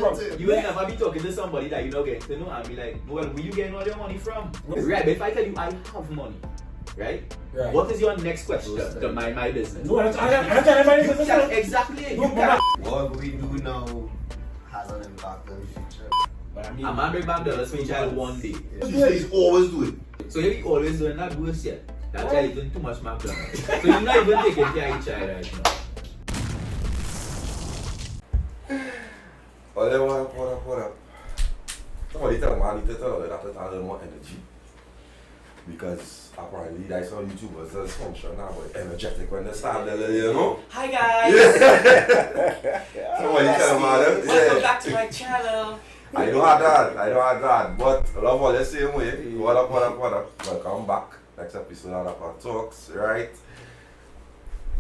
You will never be talking to somebody that you don't get to know and be like, well, where you getting all your money from? Right, but if I tell you I have money, right? What is your next question to my business? No, I'm trying to mind business. Exactly. What we do now has an impact on the future. A man bring back dollars for each child one day. He's always doing. So if he always doing that worse yet, that child is doing too much McDonald's. So you're not even taking care of each child right now. What up? Somebody tell me I need to tell her that I have more energy. Because apparently that's how YouTubers just function now, but energetic when they start there, you know? Hi guys! Somebody tell me that. Welcome back to my channel. I don't have that, but I love all the same way. What up? Welcome back. Next episode of Dappa Talks, right?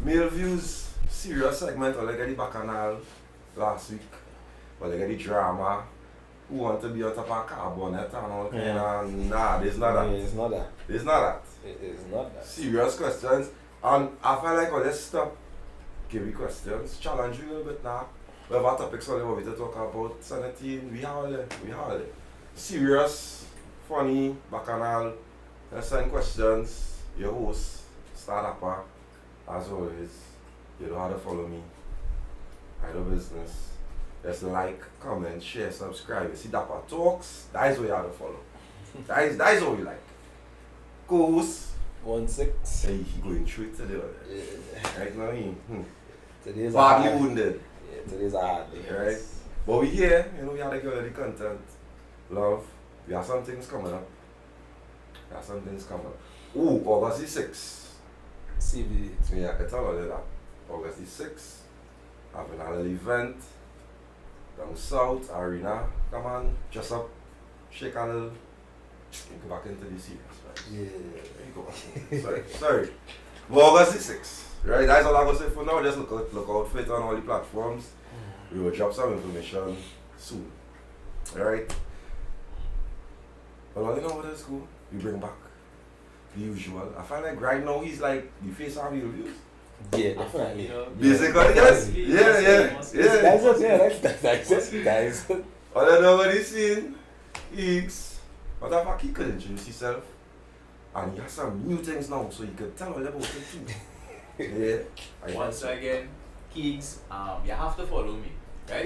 Male views, serious segment, I get the bacchanal last week. But I get the drama. Who want to be on top of carbon and all kind of, nah, there's not that. It's not that. It's not that. It is not that. Serious questions. And I feel like let's stop, give you questions, challenge you a little bit now. We have our topics on what we to talk about, sanity, we have it. Serious, funny, bacchanal, send questions, your host, Dappa, as always. You know how to follow me. I do business. Just like, comment, share, subscribe. You see Dappa Talks, that is what you have to follow. that is what we like. Co-host. 1-6. Hey, he going through it today. Right now, Today's badly hard. wounded. Yeah, today's a hard day. Right? But we here, we have to get the content. Love. We have some things coming up. Ooh, August the 6th. CBD. Yeah, I tell you that. August the 6th. Having a little event. Down south, arena. Come on, dress up. Shake a little. Go back into the serious, right? Yeah. There you go. Sorry. But August the 6th. Right, that's all I'm going to say for now. Just look out for it on all the platforms. We will drop some information soon. Alright? But all you know what is cool? We bring back the usual. I find like right now he's like the face of your views. Yeah, definitely. Basically, yes. Yeah. That's it, guys. All I know what he's seen, Higgs. But the fact he could introduce himself. And he has some new things now, so you can tell all about it too. Yeah. Once again, Kiggs, you have to follow me, right?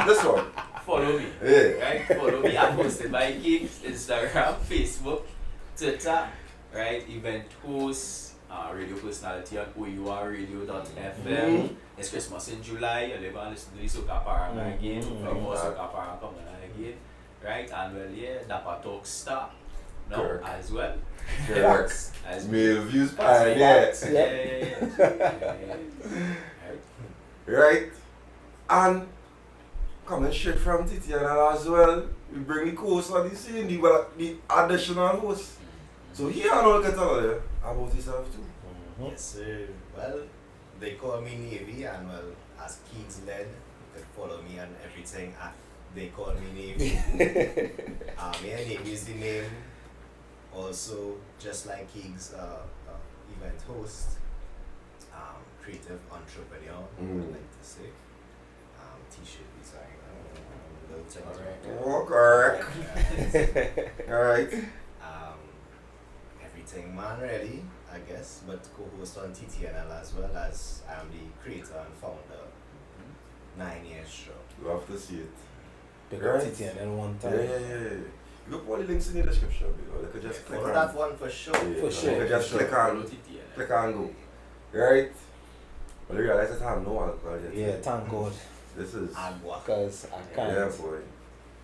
This one. Follow me, Yeah. right? Follow me. I'm hosted by Kiggs, Instagram, Facebook, Twitter, right? Event host, radio personality on ourradio.fm. It's Christmas in July. You're going to listen to the Soca Parang again. More Soca Parang coming again, right? And well, yeah, Dappa Talks star. No, Correct. as well. Correct. As Male views Yeah. Right? And coming straight from Titiana as well, we bring the co-host on the scene, the additional host. So here I know get tell you about yourself too. Yes, sir. Well, they call me Navy, and well, as Keeks led, you can follow me on everything at They Call Me Navy. Yeah, Navy is the name. Also, just like Keeks, event host, creative entrepreneur, I like to say. T-shirt designer, little things. Correct. Alright. Everything man really, I guess, but co-host on TTNL as well, as I am the creator and founder. 9 years strong. Love to see it. Pick up TTNL one time. Yeah. You can put the links in the description, you could just click Follow on that one for sure. Yeah, For sure. You could just click and go. Right? But you realize that I have no alcohol yet. Yeah, thank God. This is. Agua. Because I can't. Yeah, boy.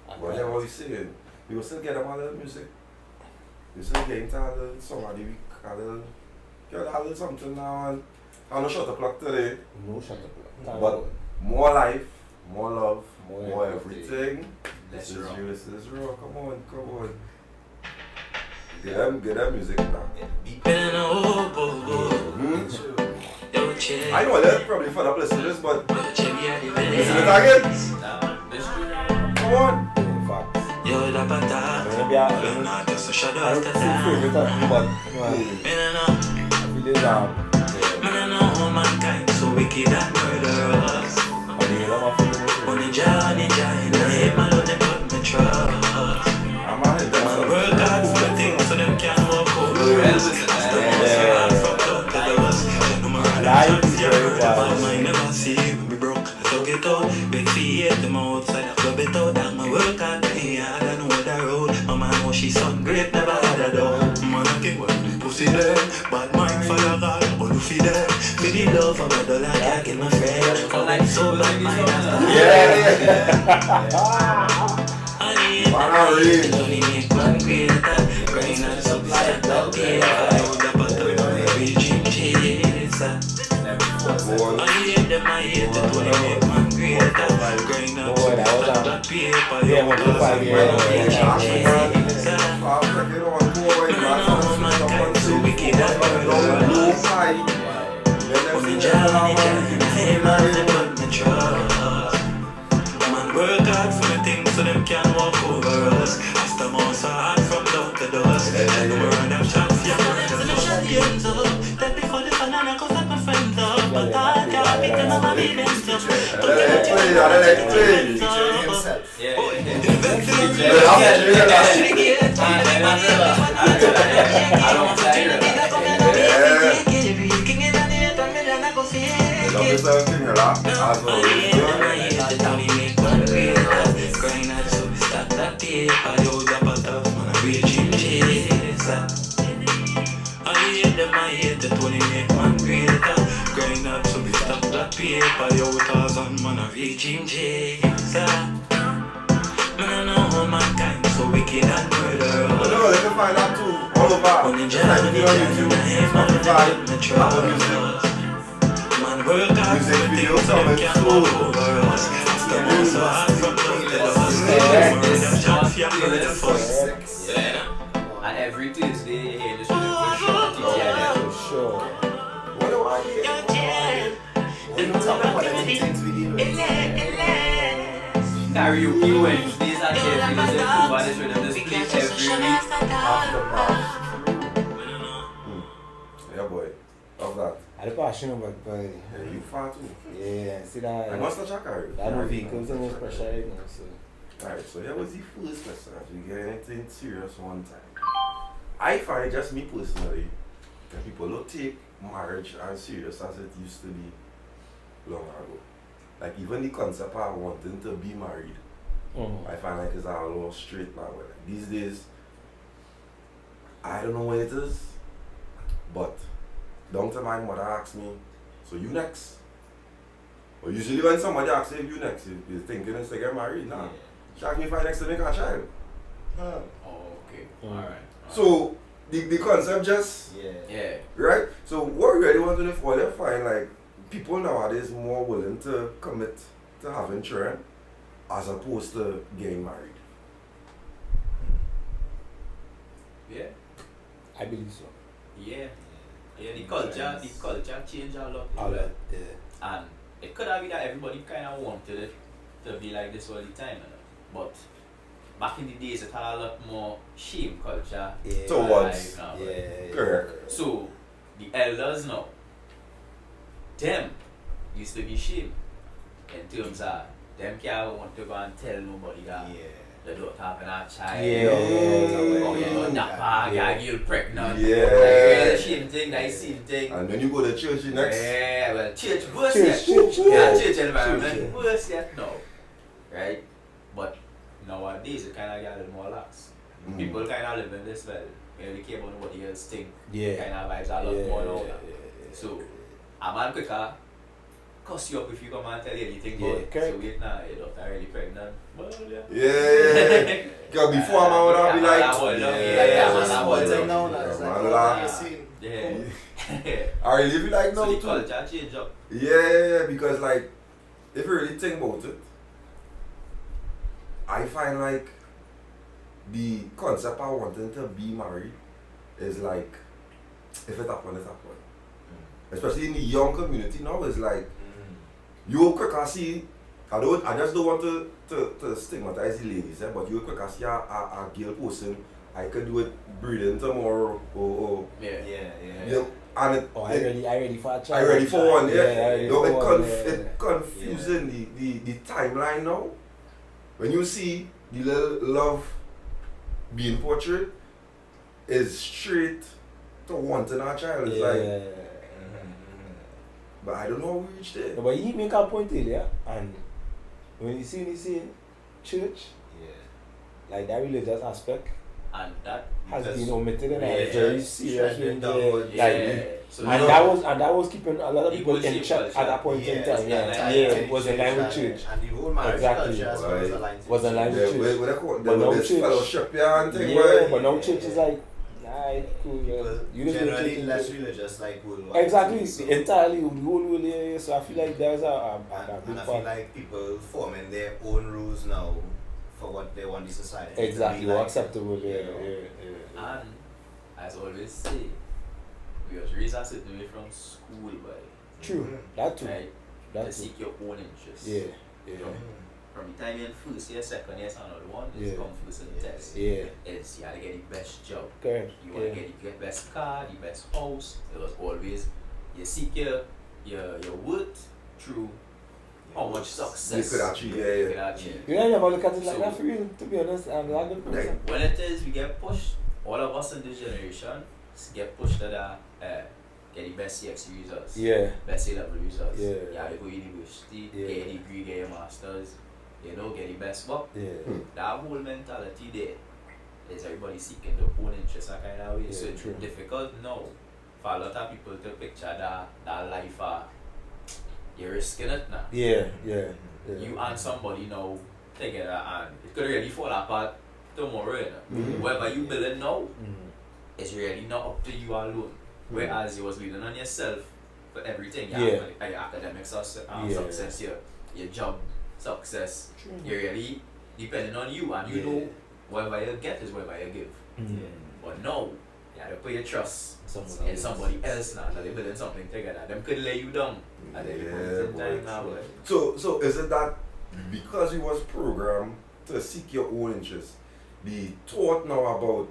But yeah, what we saying? We will still get them a little music. We still get into a little song of the week, a little something now, and I'm not shut the clock today. No shut up. Thank But God. more life, more love, More more everything. everything. Let's This is rock. real, this is raw. Come on. Get them music now. I know they're probably fed up listening to this, but listen to it again. Come on. In fact. Maybe I don't see favorite of me, but I feel it's So wicked and murderous. I mean, I'm a favorite. On the journey Bad mind never see when we broke. So get out, big feet, them outside, I club it out. That my work hard, me hard, I know the road. My man know she son great, never had a doubt. Man, I can't want this pussy there. Bad mind fire God, all you feel there. Feel the love of a dollar, I get my friend. For life so bad mind, I need it, only make one greater. Grind and subside that day, I hold up a third, reaching chaser. I hate them, I hate it, only make man greater. Grind and subside that paper, you hold up a third, reaching chaser. So wicked and murderous. When me Johnny, hey man, they put me trust. Man work hard for me things so them can walk over us. As the mouse are hard from down to dust. And we run them shots, yeah. So them shot the ends up. That before the sun and I go set my friends up. But I can't pick them up and leave them stuff. I hate it when you make man greater. Grind up so we stop that paper. Yo, 1,000 man a reaching chaser. Man, I know mankind so wicked and murderous. No, they can find that too. All over. When you jam, man, they put me trust. Man, work hard for the things so them can walk over us. After months so hard from down to dust. Murder them shots, yeah, murder fuss. Yeah. And every Tuesday, you hear the show for sure. Sure. What do I hear? We don't talk about any things we deal with. Karaoke Wednesdays and every day, everybody's with them this place every week. Yeah, boy. Of that. I'm passionate about it. Yeah, you far too. Yeah, see that. I must not check out. That movie comes under pressure right now, so. Alright, so here was the first question. We get anything serious one time. I find just me personally that people don't take marriage as serious as it used to be long ago. Like even the concept of wanting to be married, I find like it's a little straight now. Like these days, I don't know what it is, but down to my mother asks me, so you next? But usually when somebody asks you, you next, you're thinking it's to get married. Nah. She asked me if I next to make a child. Oh, okay. Alright. So the concept just right. So what we really want to do for them find like people nowadays more willing to commit to having children as opposed to getting married. Yeah. I believe so. Yeah. Yeah, the culture changed a lot. A lot, yeah. And it could have been that everybody kind of wanted it to be like this all the time, but back in the days it had a lot more shame culture. Yeah. Towards. Correct. So the elders now, them used to be shame in terms of them can't want to go and tell nobody that they don't have a child. Or you know, Dappa, you're pregnant. Yeah. The same thing, the same thing. And when you go to church next. Yeah, well, church worse yet. Church environment worse yet now. Right? But nowadays it kind of get a little more lax. People kind of live in this well. When we care about nobody else think. Kind of vibes a lot more now. So, a man quicker cuss you up if you come and tell you anything but so wait now, your daughter really pregnant. Well, Yeah. Because before man would have be like, I really be like, no, so the too. culture change up. Yeah, because like, if you really think about it, I find like the concept of wanting to be married is like, if it happen, it happen. Especially in the young community now, it's like, you quicker see, I just don't want to stigmatize the ladies, but you quicker see a girl person, I could do it breathing tomorrow, or and it, I ready for a child. I ready for one, It confusing the timeline now. When you see the little love being portrayed, is straight to wanting a child. It's like But I don't know how we reached there. No, but he make a point earlier, and when you see church, like that religious aspect And that has Because- been omitted in a Yeah, very it's serious way. shredded down, So And that was keeping a lot of people Equal in shape check culture. at that point in time. Yeah, it was in line with church. And the whole marriage Exactly. culture as well as aligned to Was in line church. with church. What they call But now this church- fellowship, yeah, and thing, Yeah, right? but now church is like, nah, cool, yeah. People You just go to generally church less and- religious like worldwide. Exactly, So- entirely, the whole world, yeah. So I feel like there's a And, big and I feel part. like people forming their own rules now for what they want the society to Exactly, be more like. acceptable, yeah, You know? yeah. And as I always say, we was raised a certain way from school, boy. True, that too, Right? that To too. seek your own interests. Yeah, yeah, From the time you're in first year, second year, and all one is Yeah. come first in the test. yeah, It's you gotta get the best job. correct, You wanna yeah. get the best car, the best house. It was always you seek your worth through how much success You could achieve, yeah, you yeah. could achieve. You don't never look at it like So- that for real, to be honest, I'm not a good person. When it is we get pushed, all of us in this generation get pushed to the get the best CX results, Yeah, best A-level results. Yeah. You have to go university, Yeah. get a degree, get your masters, get the best work. yeah, That whole mentality there is everybody seeking their own interests that kind of way. Yeah, So it's true. difficult now for a lot of people to picture that life you're risking it now. yeah, yeah. You and somebody now together and it could really fall apart tomorrow, you know. Mhm. Whatever you building now Mhm. is really not up to you alone. Whereas you was leaning on yourself for everything. Yeah. Your academic Yeah. success, your job success. True. You're really depending on you and you Yeah. know whatever you get is whatever you give. Mhm. But now you have to put your trust Someone in somebody else now that they're building something together. Them could lay you down at any point in boy, time now. true. But So is it that because you was programmed to seek your own interest, the thought now about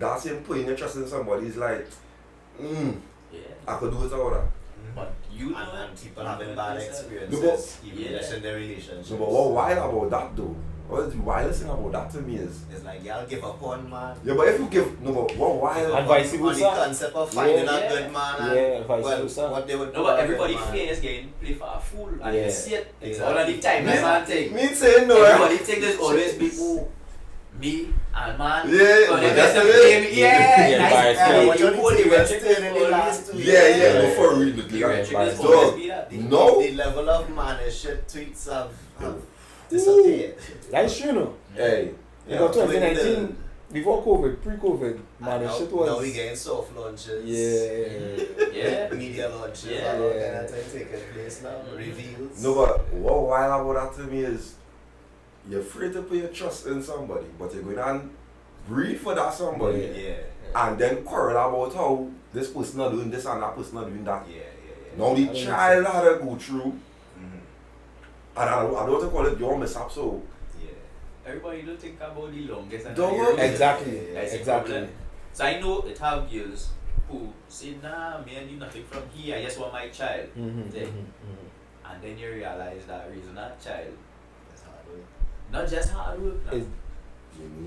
that same putting your trust in somebody is like, yeah. I could do it without that. But you And people having bad experiences, No, but- even just in their relationships. So, but what wild about that though? What is the wildest thing about that to me is, It's like, y'all give up on man. yeah, but if you give, no, but what wild? And vice On versa. the concept of finding Yeah. a good man and Yeah, vice well, versa. what they would no, call but a everybody good man. fear is getting play for a fool and Yeah. you see it. It's Exactly. all of the time. Me- That's one thing. Me saying no, Everybody think there's always be me and man. Yeah, So they but best that's to it. play me. Yeah, Yeah, nice. bias, Yeah, yeah. What you you hold need the to metric invest in is the always last 2 Yeah, years. yeah, no, for real. the Yeah. metric is Dog. always be that. No. The level of management tweets have disappeared. That's true, no? Hey, You got 2019, before COVID, pre-COVID, man, now, shit was. now we getting soft launches. Yeah. Yeah. Media launches. Yeah. And all kind of things taking place now. Reveals. no, but what wild about that to me is, you're afraid to put your trust in somebody, but you're going and breathe for that somebody, Yeah. and then quarrel about how this person not doing this and that person not doing that. Yeah. Now the I don't child had to go through, Mhm. and I don't want to call it your mishap, so Yeah. Everybody don't think about the longest and Don't the worry. years. Exactly. That's the Exactly. problem. So I know it have girls who say, nah, me and you nothing from here, I just want my child. Mhm, Yeah. mhm, mhm. And then you realize that raising that child, That's hard work. not just hard work, now. Is-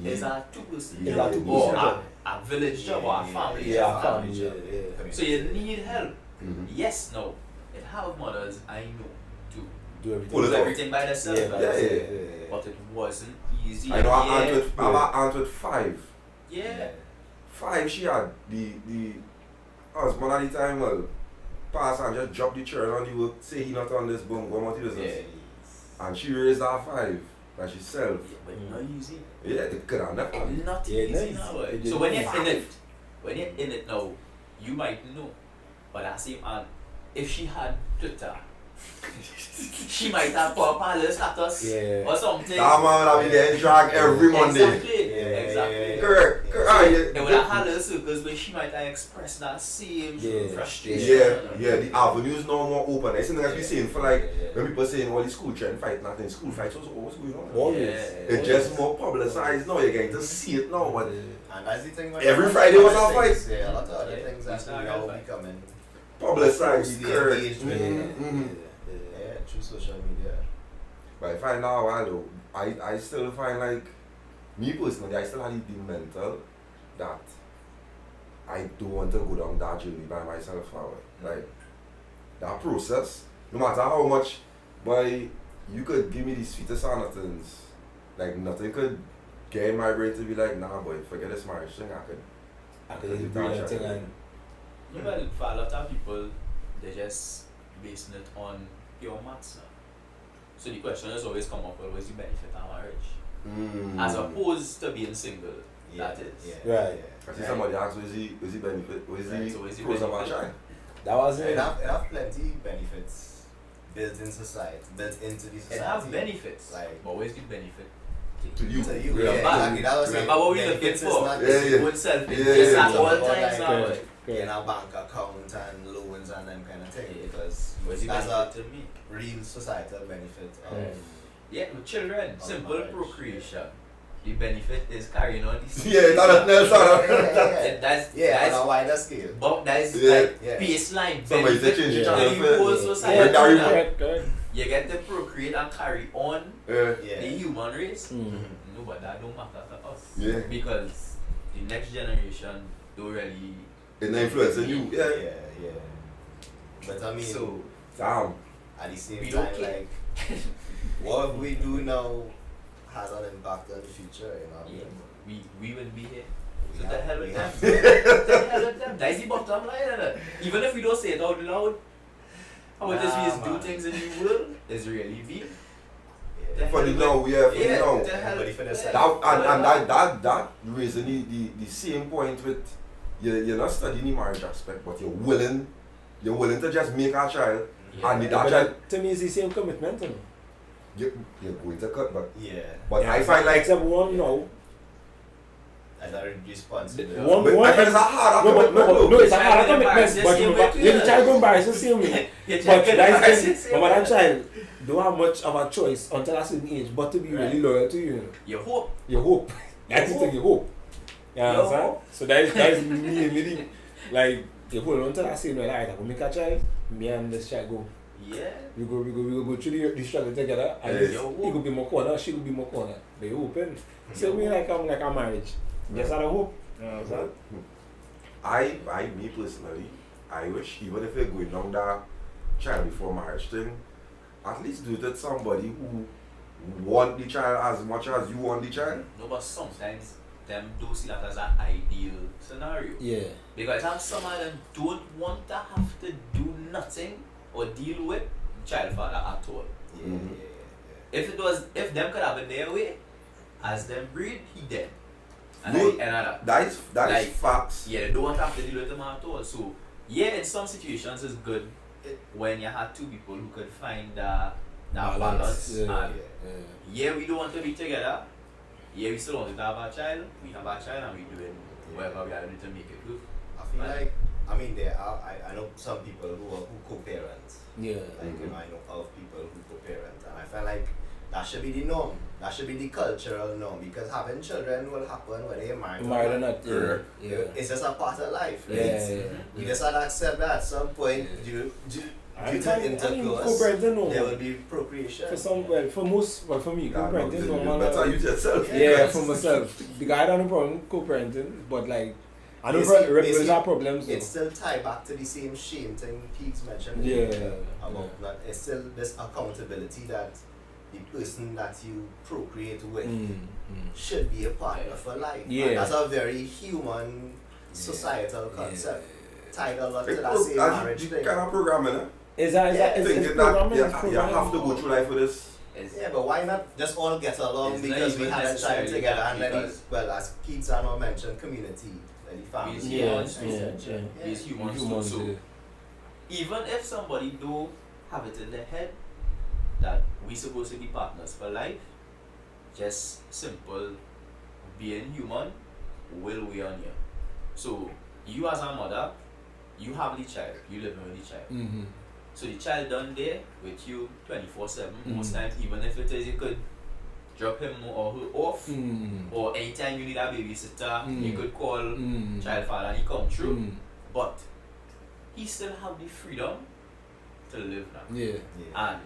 It's a two-person It's job, a two-person or job. a village job, or a family Yeah, job. family job, yeah. So you need help. Mhm. Yes, no. It have mothers, I know, to Do everything. Pull it do off. everything by themselves. Yeah, Yeah. But it wasn't easy. I know I yeah. aunt with, I have an aunt with 5. Yeah. 5 she had the husband at the time well pass and just drop the children on the work, say he not on this boom, go out to business. And she raised her 5 by herself. Yeah, but not easy. Yeah, it could have never. Not Yeah, easy nice. now. It So is. when you're in it now, you might know. But that same aunt, if she had Twitter, she might have put up her little status Yeah. or something. That man will be getting dragged every Monday. Exactly. Yeah, Exactly. Correct. Ah, They yeah. would have had little circles where she might have expressed that same Yeah. frustration. Yeah, the avenues now more open. I think that's what we saying for like when people saying all the school trend fight, nothing. School fights was always going on. Always. Yeah. It's just more publicized now. You're getting to see it now, but And that's the thing. when Every it comes Friday to was other our things, fight. Yeah, a lot of other Yeah, things it's that not now our fight. becoming publicized. the Correct. engagement. Mhm. Yeah, through social media. But I find out a while though, I still find like, me personally, I still have the mental that I don't want to go down that journey by myself. Like, that process, no matter how much, boy, you could give me the sweetest of nothings. Like nothing could get in my brain to be like, nah boy, forget this marriage thing, I could just bring that thing and Well, for a lot of people, they just basing it on pure maths now. So the question has always come up, well, what's the benefit of marriage? As opposed to being single, that is. Right. I see somebody ask, was he benefit, was Right, he so is he pros of our benefit? child? that was It it. have plenty benefits built in society, built into the It society. have benefits, Like- but where's the benefit? To you. To you, Yeah. exactly. That was Remember what we looking benefits is for? not Yeah, just yeah. Good self-interest Yeah, at yeah. all Like, times now. correct. like. in a bank account and loans and them kind of thing, Yeah. because What's the that's benefit a to me? real societal benefit of Yeah, with children, simple marriage. procreation. The benefit is carrying on this. Yeah, that's on a wider scale. But that's Yeah. like Yeah. baseline Somebody benefit. change Yeah. each other The whole first. society. When that remote- Correct. You get to procreate and carry on Yeah. the human race. Mm. No, but that don't matter to us. Yeah. Because the next generation don't really. It's influencing you, Yeah, yeah. yeah. But I mean, So Damn. at the same we time, don't care. like, what we do now has an impact on the future, yeah, we will be here. We So have- the hell we with them. have- The hell with them. That's the bottom line. Innit? Even if we don't say it out loud, how it is we just do man. things in the world is really deep. Yeah. For the now, yeah, for the Yeah, now. the hell. Everybody for themselves. That raising the same point with you're not studying the marriage aspect, but you're willing to just make a child, Yeah. and But that child to me, it's the same commitment. You know? you're going to cut, but Yeah. I find like except one now. As a responsibility. One- but I find it's a harder commitment though. No, it's a Child hard can embarrass commitment, the but same you way too, the child go embarrass the same way. Your But child can that's embarrass the the thing, same but way. that child don't have much of a choice until a certain age, but to be really loyal to you. You know? You hope. You hope. That's the thing, you hope. You understand? hope. So that is me, like, you hold on to that same way, like, I will make a child, me and this child go. Yeah. We go through the struggle together, and Yes. he could be more corner, she could be more corner. They open. Same way like a marriage. Just out of hope. You know what I'm saying? Me personally, I wish even if you're going down that child before marriage thing, at least do it with somebody who want the child as much as you want the child. No, but sometimes them do see that as an ideal scenario. Yeah. Because some of them don't want to have to do nothing or deal with child father at all. Yeah. If them could have it their way, as them breed, he dead. And No, another. That is Like, facts. Yeah, they don't have to deal with them at all. So, yeah, in some situations it's good when you have two people who could find that balance. Yeah. And yeah, we don't want to be together. Yeah, we still want to have our child. We have our child and we're doing whatever we are doing to make it good. I feel like, I mean, there are, I know some people who co-parent. Yeah. Like, you know, I know of people who co-parent, and I feel like that should be the norm. That should be the cultural norm, because having children will happen whether you're married Married or not. not, yeah. It's just a part of life. Right? Yeah. We just had to accept that at some point, due to intercourse, co-parenting no. there will be procreation. For some, for me, Yeah, no, co-parenting you normal. better use yourself. Yeah, for myself. Because I don't have a problem with co-parenting, but like, I don't Basically, have problems. It still tie back to the same shame thing Keeks mentioned. Yeah. About that. It's still this accountability that the person that you procreate with should be a partner for life. Yeah. And that's a very human societal concept. Tied a lot to Like, that same marriage you thing. kind of programming, Is that thinking that you have to go through life with this. Yeah, but why not just all get along It's because not we even had a child necessarily together that and then, because- well, as Keats and I mentioned, community, like the family. Yeah. These humans too. So yeah. even if somebody do have it in their head that we supposed to be partners for life, just simple being human will weigh on you. So you as a mother, you have the child, you living with the child. Mm-hmm. So the child done there with you 24/7. Most Mhm. times, even if it is you could drop him or her off, or anytime you need a babysitter, you could call child father and he come through. But he still have the freedom to live now. Yeah. And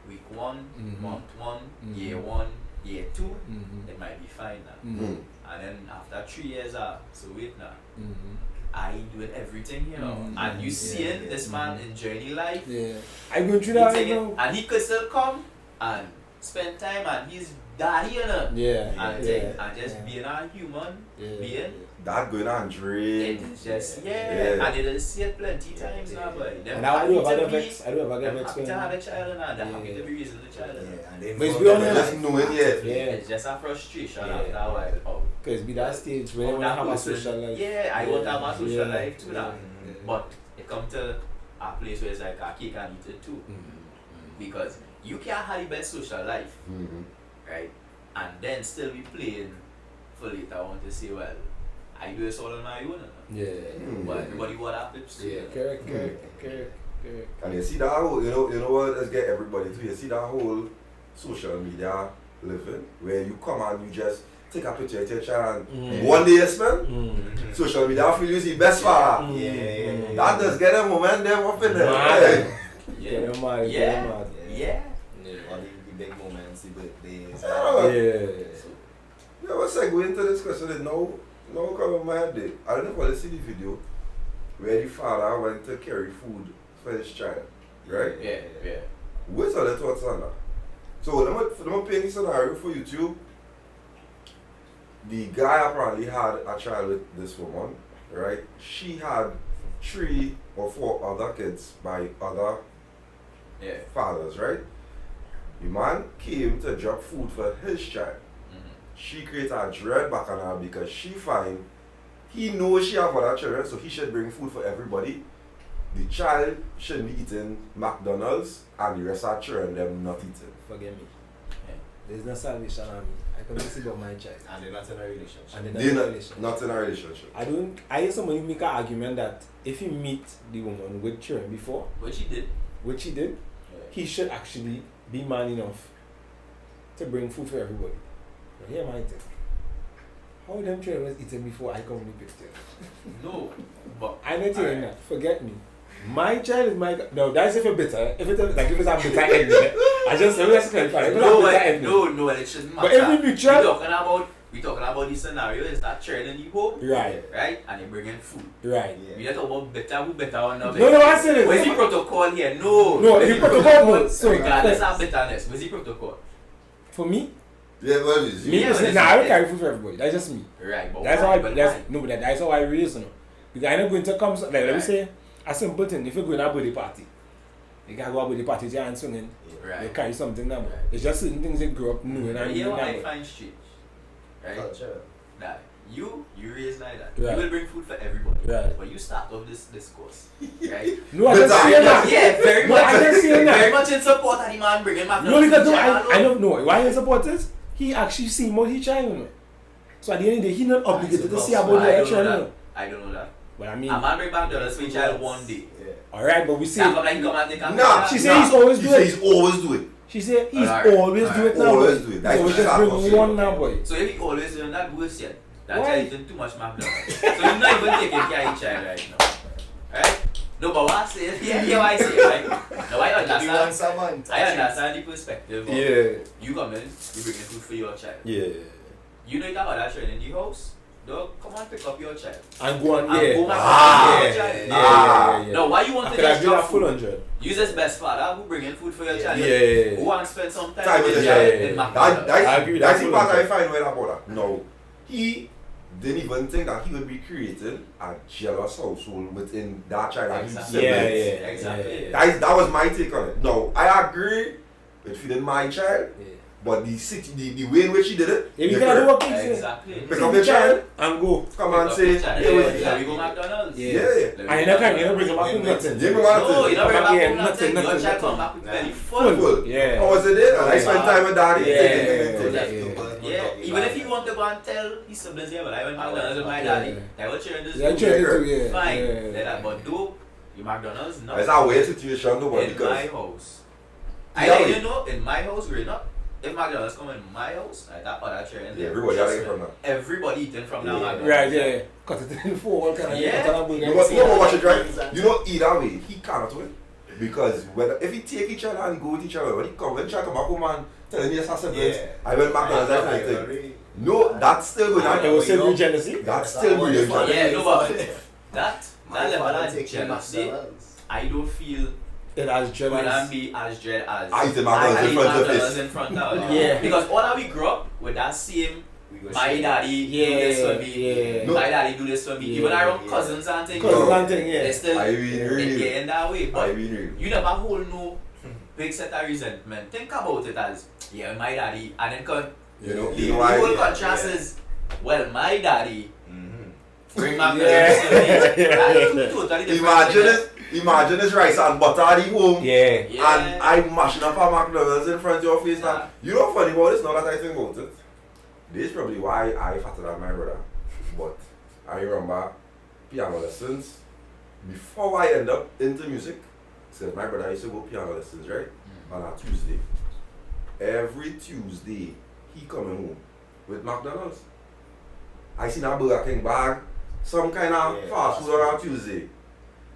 week 1, Mhm. month 1, Mhm. year 1, year 2, Mm-hmm. it might be fine now. Mm-hmm. And then after 3 years, so wait now. Mm-hmm. I doing everything here, and you seeing this man enjoying his life. Yeah. I'm going through that right now. And he could still come and spend time, and he's daddy, you know. And just being a human being. That going on dream. It's just and they just see it plenty times now, but and I do have a vex. I do have a vex. Happy to have a child and they're happy to be raising the child. But it's beyond just knowing It's just a frustration after a while. Because be that stage when you want to have a social life. Yeah, I want to have a social life too now. But it comes to a place where it's like a cake and eat it too. Because you can't have the best social life, right? And then still be playing for later. I want to say, well, I do this all on my own. But everybody what happens. Correct. And you see that whole, you know what, let's get everybody to, you see that whole social media living, where you come and you just take a picture of your child and one day you spend, social media feel you see best for that does get a momentum up in there. Yeah. All the big moments, the birthdays. Yeah, what's like going into this question? No come in my head. I don't know if I see the video where the father went to carry food for his child, right? Yeah. What's your thoughts on that? So let me paint the scenario for YouTube. The guy apparently had a child with this woman, right? She had 3 or 4 other kids by other fathers, right? The man came to drop food for his child. She created a dread back on her because she find he knows she have other children, so he should bring food for everybody. The child shouldn't be eating McDonald's and the rest of the children them not eating. Forget me. There's no salvation on me. I can see about my child. And they're not in a relationship. Not in a relationship. I hear somebody make an argument that if you meet the woman with children before, Which he did, he should actually be man enough to bring food for everybody. But here my thing. How them children was eating before I come in the picture? No, but I'm not saying that. Forget me. My child is my. No, that's if you're bitter. If it's a bitter ending, I just clarify. no, it shouldn't matter. But if we try, we talking about the scenario is that child in the home, right, and they bringing food, right. We not talk about better or not. No, I said it. Where's the protocol here? No, the protocol. So regardless of bitterness, where's the protocol? For me. Yeah, well, it's Me, I don't carry food for everybody. That's just me. Right, but that's how that's how I raise, you know. Because I'm not going to come. Like let me say a simple thing. If you go to a birthday party, you can go to a birthday party with your hands swinging. Right. You carry something now. It's just certain things they grow up knowing. And you know what I find strange, right? Culture. That you raise like that. Right. You will bring food for everybody. Right. But you start off this discourse, right? No, I just saying that. Yeah, very No, much. I just saying that. Very much in support of the man bringing back. No, because I don't know why he support this. He actually see what he trying, you know. So at the end of the day, he not obligated to see about the child, you know. I don't know that. But I mean, a man bring back dollars for his child one day. Alright, but we say. Nah, she say he's always do it. He's always do it. She say he's always do it now. Always do it. So we just bring one now, boy. So if he always doing that, who is yet? That child eating too much McDonald's. So he's not even taking care of his child right now. Right? No, but what I say, hear what I say, right? Now I understand the perspective of you come in, you bring food for your child. Yeah. You know you got other children in the house, dog, come and pick up your child. And go on, go back yeah. Now why you want to just drop food? 100. Use his best father who bring in food for your child. Yeah. Who want to spend some time with your child in McDonald's. That's the part I find well about that. No, he didn't even think that he would be creating a jealous household within that child that he's Exactly. That was my take on it. No, I agree with feeding my child, but the way in which he did it, you gotta do what he said. Exactly. Pick up your child and go. Come and say, we go McDonald's. And you don't bring him back with nothing. No, you don't bring back nothing. Your child come back with belly full. Yeah. How was it there? And I spent time with daddy. Yeah, even if you want to go and tell his siblings, but I went McDonald's with my daddy. I will share this. Fine. But do you McDonald's? No. It's a weird situation though, in my house. In my house, we're not. If McDonald's come in my house, I that other chair in there. Everybody eating from that. Everybody eating from now. Right, cut it in four. Watch it right. You know, either way, he cannot win. Because if he take each other and go with each other, when he come back home and tell me his siblings, I went McDonald's that kind of thing. No, that's still going on. It was still jealousy. That's still going on. Yeah, no, but that My level father of takes jealousy, McDonald's. I don't feel It has will jealous. not be as dread as I eat the McDonald's in front of McDonald's his. in front of Yeah. Because all that we grew up with that same We go my share. daddy do this for me, Yeah. my daddy do this for me. Yeah. Even around Yeah. cousins and things, Cause No. one thing, they yeah. still I mean, it really. get in that way. I But mean, real. you never hold no big set of resentment. Think about it as yeah, my daddy, and then You know, the you know why? whole contrast is well, my daddy Mm-hmm. bring my Yeah. totally different. Imagine this rice and butter at home. Yeah. Yeah. And I'm mashing up a McDonald's in front of your face. Yeah. Now, you know funny about this now that I think about it? This is probably why I fatter than my brother. But I remember piano lessons before I end up into music. So my brother used to go piano lessons, right? On a Tuesday. Every Tuesday, he coming home with McDonald's. I seen a Burger King bag, some kind of Yeah, fast food on a Tuesday.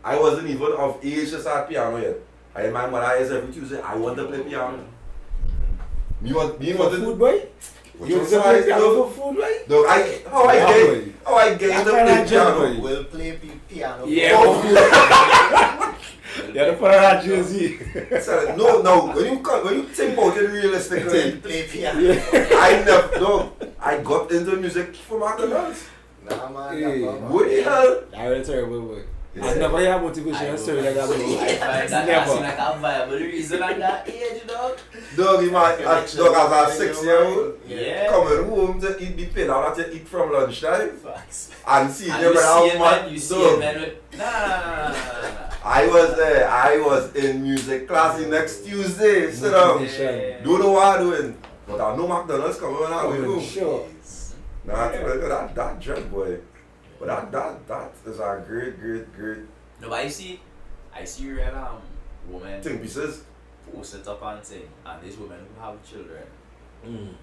I wasn't even of age to start piano yet. And my mother is every Tuesday, I want to play piano. Me want to Food boy? What You you want say, to play dog? piano for food boy? Dog, how I get into play piano. We'll play piano. Yeah. Yeah, the put on that jersey. So, no, when you think about it realistically, We'll play piano. I got into music for McDonald's. Nah, man. Hey, Dappa, man. What the hell? I really terrible boy. Yeah. I never hear motivational story like that. I find that Never. seem like a viable reason at that age, dog. Dog, as a 6-year-old, Yeah. coming home to eat the pillar that you eat from lunchtime, Facts. and see And them you see around a man. man, you see Dog, a man with nah. I was there. I was in music class the next Tuesday. Sit down. Motivation. Don't know what I'm doing, but I know McDonald's coming when I went home. Sure. Nah, that dread boy. But that is a great No, but I see real women thing pieces. post it up and thing, and these women who have children, Mm.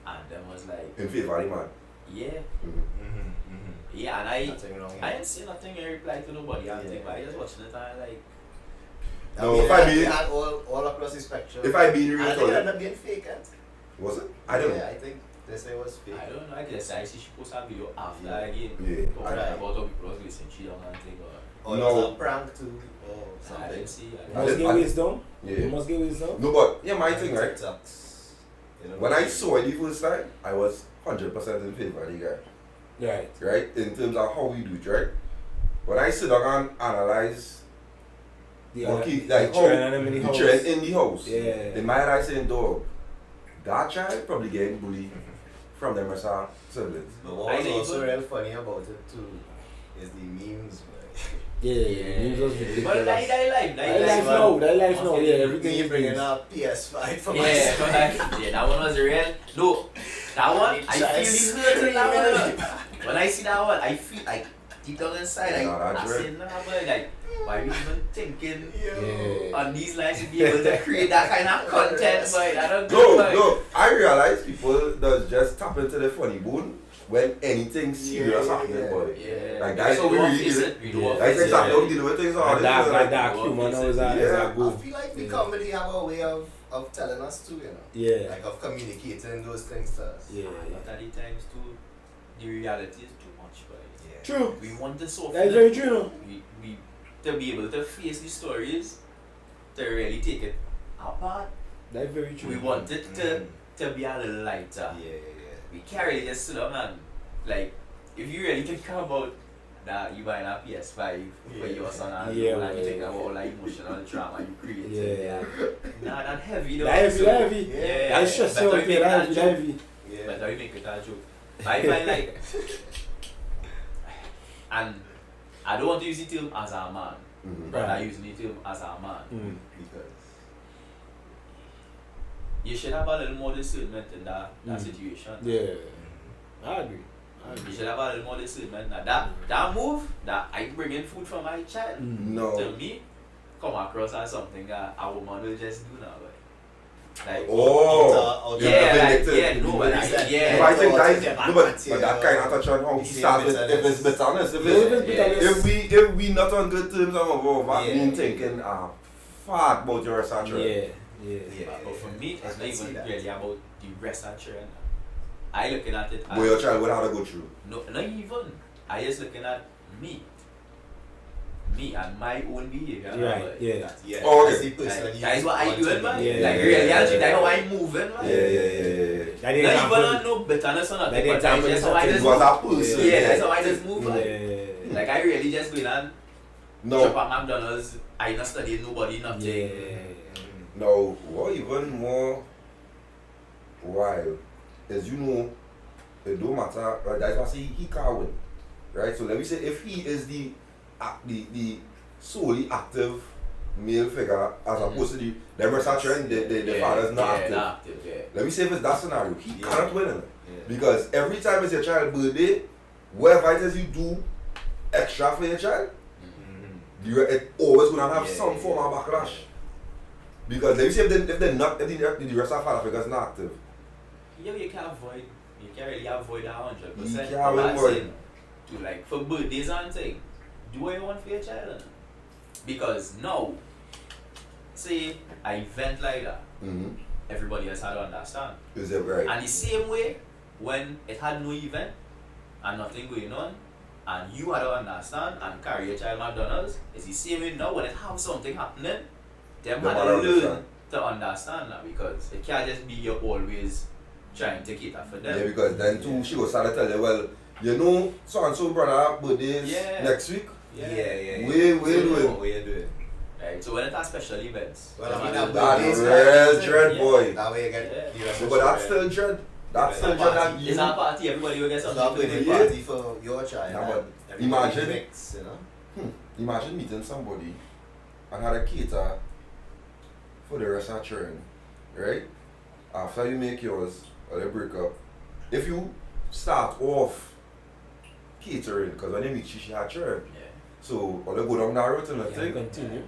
and them was like, In favor of the man. yeah, Mm-hmm. yeah, and I Nothing wrong. I didn't say nothing in reply to nobody, and thing, but I just watching it and I like, No, if I be- they had all across the spectrum. If I be real I think it told ended you, up being fake. was it? I don't Yeah, know. I think they say it was fake. I don't know, I guess I see she post a video after Yeah. again, Yeah. talking Right. about how people was listening, she don't and thing, or Or No. it was a prank too, or I something. didn't see, You I must didn't get wisdom. You Yeah. must get wisdom. No, but yeah, my thing, right? TikToks. You know, When I saw it the first time, I was 100% in favor of the guy. Right. Right? In terms of how we do it, right? When I sit down and analyze The what other- he, the like how trend and them in the the house. trend in the house. Yeah. In my eyes saying, dog, that child probably getting bullied from them as our siblings. But what was I also even- real funny about it too is the memes, man. Yeah. Memes was ridiculous. but that life, That life now, yeah, everything Me is bringing memes. up PS5 for Yeah, myself. but like, yeah, that one was real. No, that one, I feel the hurt in that one. When I see that one, I feel like deep down inside, Nah, like, that's I real. say, nah, but like, why are we even thinking Yeah. on these lines to be able to create that kind of content, but I don't know. No, I realize people does just tap into the funny bone when anything serious Yeah, happens, yeah. boy. Yeah, Like, guys, so we we don't really face do it. We don't That's face it. exactly how we deal with things. All And that, this, like that humor now is a Yeah. I go. feel like the Yeah. comedy have a way of telling us too, you know. Yeah. Like of communicating those things to us. Yeah. But at the times too, the reality is too much, but Yeah. True. we want to soften That is it. very true. No? We to be able to face the stories, to really take it apart. That is very true. We want it Mhm. to be a little lighter. Yeah. We can't really just sit down and like if you really think about that you buying a PS5 for Yeah. your son and Yeah, and you think yeah. about all that emotional drama you created. Yeah. Nah, that heavy though. That heavy, So, that heavy. Yeah. That stress Better out we there, make that that heavy, joke. that heavy. Yeah. Better we make it a joke. I find like and I don't want to use the term as a man, but I Right. use the term as a man. Mm. Because You should have a little more discernment in that Mm. situation. Yeah. I agree. You should have a little more discernment. Now that move, that I bring in food for my child, Mm. to No. me, come across as something that a woman will just do now. Like, Oh. yeah, you're like, vindictive. yeah, no, but like, No, but yeah. I think guys, Yeah. no, but that kind of touch on how he starts with if it's bitterness. If we not on good terms, I'm over that Yeah. mean thinking fart about your researcher. Yeah. Yeah. But for me, I it's not can see even that. really about the rest of children. I looking at it What your as, child would have to go through. no, not even. I just looking at me. me and my own behavior. Right, yeah. Yeah, Oh, that's okay. the person Like, you that is what I want do, to man. be. Yeah. Like, really, actually, that's how I'm moving, man. Yeah. That is Not example. even on no bitterness or nothing, That but example that's is how I that just You was move. a person. Yeah, that's how I just move, man. Yeah. Like, I really just go in and No. shop at McDonald's. I not studying nobody, nothing. Yeah. Now, what even more wild is, you know, it don't matter, right? That's why I say he can't win, right? So let me say, if he is the solely active male figure as opposed to the rest of the father's not active. Yeah. Let me say if it's that scenario, he Yeah. cannot win in it. Yeah. Because every time it's your child's birthday, whatever it is you do extra for your child, it always gonna have some form of backlash. Because let me say if the rest of the father figure is not active, Yeah, you can't really avoid that 100%. You can't But I'm avoid. saying, to like, for birthdays and thing, do what you want for your child. innit? Because now, say, an event like that, everybody else had to understand. is it right? And the same way, when it had no event and nothing going on, and you had to understand and carry your child McDonald's, it's the same way now when it have something happening, them They had to gotta learn understand. to understand that, because it can't just be you always trying to cater for them. Yeah, because then too she go start to tell you, well, you know, so and so brother birthdays Yeah. next week. Yeah. We What you doing? Right, so when it has special events, Well, I mean, that That birthdays, real dread, yeah. boy. That way you get Yeah. the rest So, of but the that's children. still dread. That's still Yeah. dread that it's you. not party, everybody will get It's something not to really do. Yeah. party for your child. Yeah, and but everybody imagine- mix, you know? Imagine meeting somebody and had a cater for the rest of the children, right? After you make yours or they break up, if you start off catering, because when you meet she had children, Yeah. so or they go down that route and Yeah, thing, continue.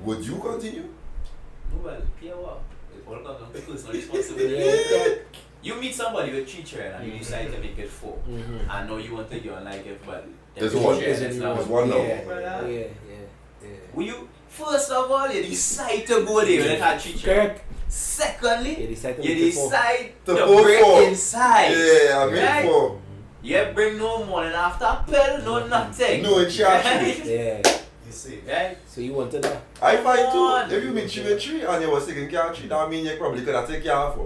would you continue? No, well, pure what? It all comes down to personal responsibility. Yeah. You meet somebody with 3 children and you decide to make it 4. Mm-hmm. I know you want to get on like everybody. There's Them one. three children, it's not- There's one now. Yeah, Brother. yeah. Will you, first of all, you decide to go there when it had 3 children. Correct. Secondly, You decide to you make it four. decide To to go break for. inside. Yeah, I mean Right? for You bring no morning after pill, no nothing. no in charge. Right? Yeah. You see? Right? So you wanted that? I find Come on. too, if you meet you with tree and you was taking care of tree, that means you probably could have taken care of her.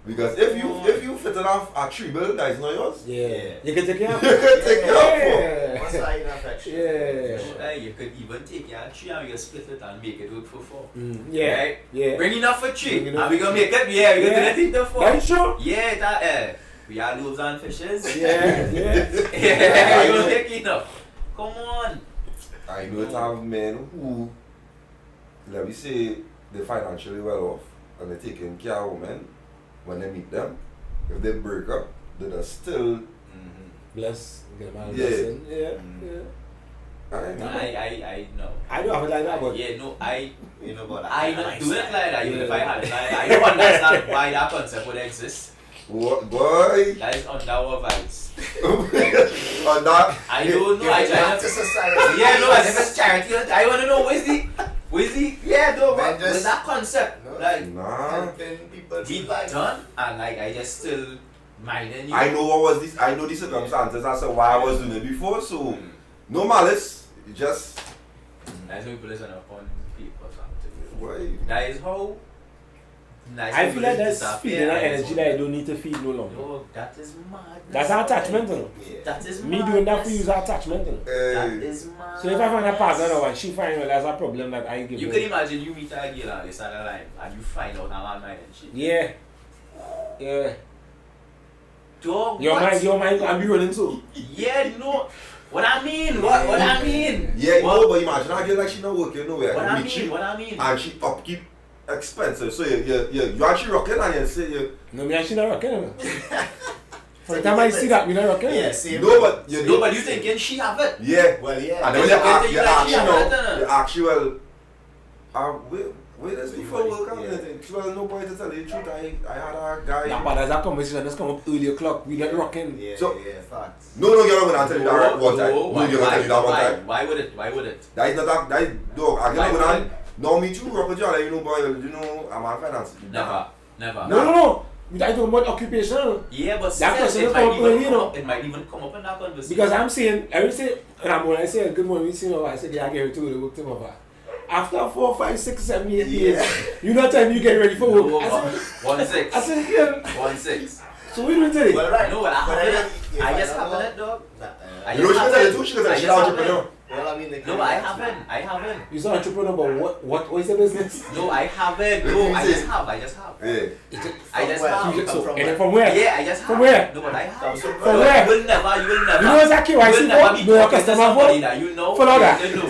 Because if you fit enough a tree bill that is not yours, Yeah. You can take care of you it. can take care of her. Yeah. What's that in affection? Yeah. You could even take your 3 and we can split it and make it work for 4. Yeah. Right? Yeah. Bring enough for 3 Bring and enough. we gonna make it, yeah, we gonna Yeah. do it into 4. Are you sure? Yeah, that we are loaves and fishes. Yeah. Yeah. Yeah, we gonna make enough. Come on. I know it have men who, let me say, they're financially well off and they're taking care of women. When they meet them, if they break up, they're still. Bless. Get my Yeah. blessing. Yeah. I know. I know. I don't have it like that, but Yeah, no, I You know about that. I not do it like that, even if I Yeah. had it. I don't understand why that concept would exist. What boy? That is under our vibes. On that. I don't know. I Give it try back not to to. society. Yeah, no, if it's charity, I want to know where's the yeah, no, Man, but just- with that concept, No. like Nah. Helping people we to life. done, and like I just still minding you. I know what was this. I know the circumstances as to why I was doing it before. So no malice. It just That's how people listen upon people or something. boy. That is how. Nice I feel people like is that's disappear, feeding that and energy so- that I don't need to feed no longer. No, that is mad. That's our attachment, you know. Yeah. That is Me doing that for you madness. is our attachment, you know. That Hey. is mad. So if I find a partner now and she find out that's a problem that I give You her. can imagine you meet a girl and they start a line and you find out I'm on mine and shit. Yeah. Yeah. Dog, Your what? mind can be running so. Yeah, no. What I mean? What I mean? Yeah, What, no, but imagine a girl like she not working nowhere. what Can I meet mean? you What I mean? and she upkeep expensive. So you actually rocking and you say you No, me and she not rocking, you know. For the time I see that, me not rocking. Yeah, same. no, but you No, but you thinking she have it? yeah. Well, yeah. And then It's you okay ask, to you you like ask, she you have know, that, you ask you well, where does Where before you work going? and anything? Well, no boy to tell you the truth. I had a guy. That part, that conversation just come up early o'clock. We not rocking. Yeah, So- yeah, facts. No, you're not gonna tell you that one time. No, why, you're gonna tell you that one why, time. why would it? Why would it? That is not that. That is dog. I Why get would going on. it? No, me too. Rock with you, like, you know, boy. You know, I'm on finance. Never. Never. No. I talking about occupation. Yeah, but That still, question it will might come even early, you come know. up. It might even come up in that conversation. Because I'm saying, when I say good morning, I said, yeah, I get to the work tomorrow. After 4, 5, 6, 7, 8 years, you know time you get ready for work. No, I said, 1-6. I said, again. 1-6. So what do you today? Well, right. No, but I just have haven't it, dog. I You know, she just can tell you haven't. too, she can tell I you she's just an haven't. entrepreneur. Well, I mean, No, I haven't. You're an entrepreneur, but what is the business? No, I haven't. No, I just have. Yeah. I just where? have. You come So, from and then where? from where? Yeah, I just have. From where? No, but I have. From From where? You will never. You know exactly why I You see will never be no talking to customer somebody for. that you know. Follow that. You know.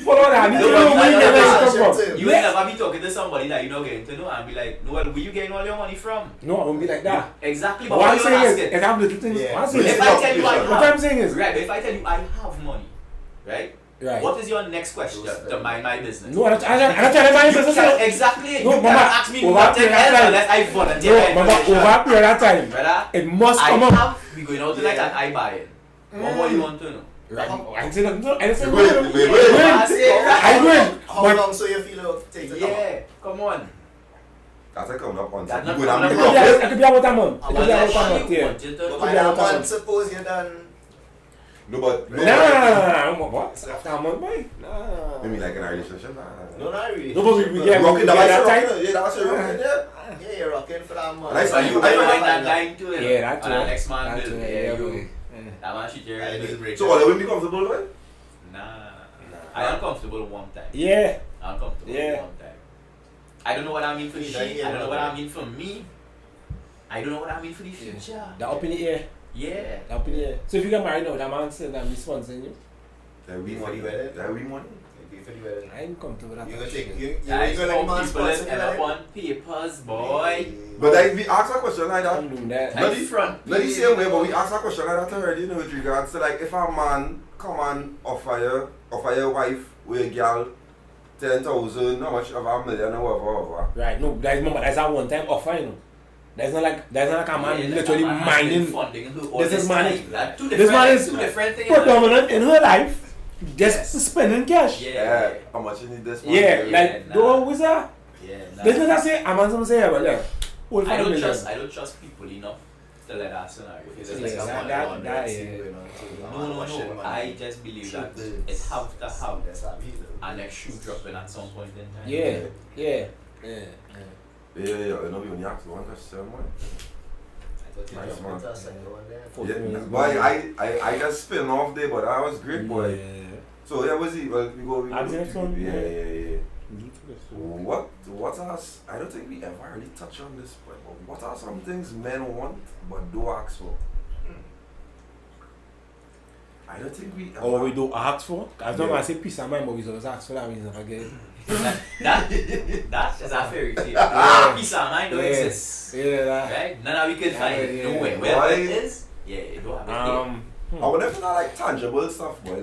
Follow that. I need to No, know but where you you get know, where you come from. You will never be talking to somebody that you know getting to know and be like, no, where you getting all your money from? No, I won't be like that. Exactly. But But what what I'm you saying is, asking? and I'm little things. Yeah. What I'm saying If is, I tell you I what have, I'm saying is, right? But if I tell you I have money, right? right. What is your next question to mind my business? No, I'm not trying to mind You business. can't- exactly. No, you Mama, can't ask me over nothing period of else time. unless I volunteer. No, my Mama, information. over a period of time, Brother, it must I come up. have, we going out tonight Yeah. and I buy it. What more you want to know? Right. I'm saying no, I said Wait, no. wait, Yeah, wait. I say it right. I win. How But long so you feel it take to come up? Yeah, come on. That's like coming up on That's time. not You go down coming the up. road. it could be about a month. It I'm could be about a gonna month, yeah. want you to But know. by Yeah, that but- month, suppose you're done. No, but Nah, what? After a month, boy? Nah. Maybe like in a relationship. No, not really. No, but we get Rocking the that time. Yeah, that's a rocking. Yeah. Yeah, you're rocking for that month. And I So you I better find like that line too, you know. Yeah, that's And right. the next man That's will. right, Yeah, yeah, you. boy. That man should hear I it. deal breaker. So what, will be comfortable, right? Nah. I uncomfortable one time. Yeah. I'm comfortable Yeah. one time. I don't know what I mean for the Yeah, sheep. yeah, I don't know what yeah. I mean for me. I don't know what I mean for the future. That up in the air. Yeah. That up in the air. So if you get married now, that man said that I'm sponsoring you. That we For money. the wedding? That we money. You pay for the wedding. I ain't comfortable with that. You gonna shit. take you Guys, gonna how let man people is sponsor end the up wedding? on papers, boy. But like we ask a question like that. I'm doing that. Not Like the- front Not the page. same way, but we ask a question like that already, you know, with regards to like if a man come and offer your wife with a girl 10,000, how much of a million or whatever. Right, no, that's a one-time offer, you know. That's not like a man Yeah, literally that man has been mining. funding her all This this is man- time. That two This different, man is two different things. predominant in her life, just Yes. spending cash. Yeah. How much you need this Yeah, money? like nah. don't always that. Yeah. Nah. There's not say I'm on some say about yeah. Old I don't family trust. life. I don't trust people enough to let that scenario. It's It's like Yeah, a like, money that- laundering that, thing yeah. going on too. no. I just believe that it have to have That's how we do. an next shoe dropping at some point in time. Yeah. Yeah, you know, we only ask one question, man. I thought you Nice, jumped man. into a second one there. Yeah, boy, I just spin off there, but that was great, boy. So yeah, was it? Well, we go. I'll do next one. Yeah. What are I don't think we ever really touch on this, but what are some things men want but do ask for? I don't think we ever. Or we do ask for. As long as I say peace of mind, but we always ask for that reason again. That is a fairy tale. Peace of mind don't exist. Yeah, that. Right? None of we can find it. Yeah. Nowhere. Why? Wherever it is, yeah, it don't have it I would definitely like tangible stuff, boy.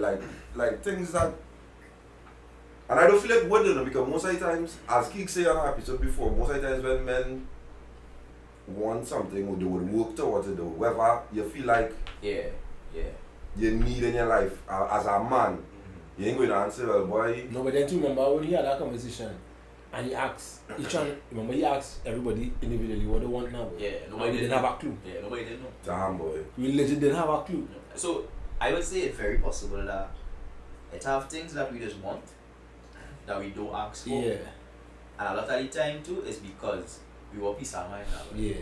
Like things that. And I don't feel like would, because most of the times, as Keek said on our episode before, most of the times when men want something or they would work towards it, or whatever you feel like there. Yeah. you need in your life as a man, you ain't going to answer, well, boy. No, but then too, remember when he had that conversation and he asked remember he asked everybody individually what they want now. Yeah. Nobody didn't have a clue. Yeah, nobody didn't know. Damn, boy. We legit didn't have a clue. So I would say it's very possible that it have things that we just want that we don't ask for. Yeah. And a lot of the time too is because we want peace of mind now. Yeah.